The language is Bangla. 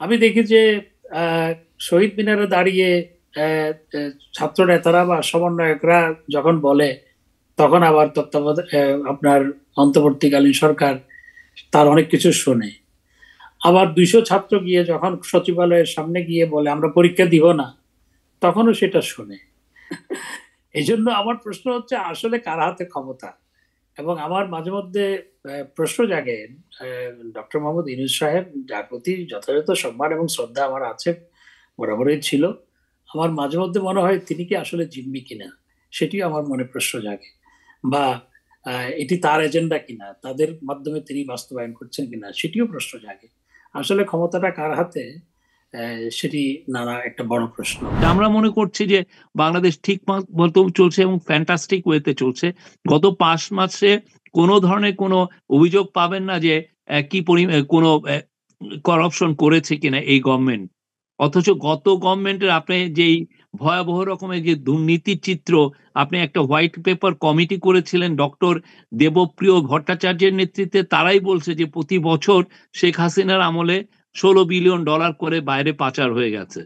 আমি দেখি যে আহ, শহীদ মিনারে দাঁড়িয়ে আহ, ছাত্র নেতারা বা সমন্বয়করা যখন বলে, তখন আবার আপনার অন্তর্বর্তীকালীন সরকার তার অনেক কিছু শোনে। আবার 200 ছাত্র গিয়ে যখন সচিবালয়ের সামনে গিয়ে বলে আমরা পরীক্ষা দিব না, তখনও সেটা শোনে। এই জন্য আমার প্রশ্ন হচ্ছে আসলে কার হাতে ক্ষমতা। এবং আমার মাঝে মধ্যে প্রশ্ন জাগে, ডক্টর মোহাম্মদ ইউনূস সাহেব, যার প্রতি যথাযথ সম্মান এবং শ্রদ্ধা আমার আছে, বরাবরই ছিল, আমার মাঝে মধ্যে মনে হয় তিনি কি আসলে জিম্মি কিনা, সেটিও আমার মনে প্রশ্ন জাগে। বা এটি তার এজেন্ডা কিনা, তাদের মাধ্যমে তিনি বাস্তবায়ন করছেন কিনা, সেটিও প্রশ্ন জাগে। আসলে ক্ষমতাটা কার হাতে, সেটি নানা একটা বড় প্রশ্ন। আমরা মনে করছি যে বাংলাদেশ ঠিক মতো চলছে এবং ফ্যান্টাস্টিক ওয়েতে চলছে। গত ৫ মাসে কোন ধরনের কোন অভিযোগ পাবেন না যে কি কোন করাপশন করেছে কিনা এই গভর্নমেন্ট। অথচ গত গভর্নমেন্টের আপনি যেই ভয়াবহ রকমের যে দুর্নীতির চিত্র, আপনি একটা হোয়াইট পেপার কমিটি করেছিলেন ডক্টর দেবপ্রিয় ভট্টাচার্যের নেতৃত্বে। তারাই বলছে যে প্রতি বছর শেখ হাসিনার আমলে $16 বিলিয়ন করে বাইরে পাচার হয়ে গেছে।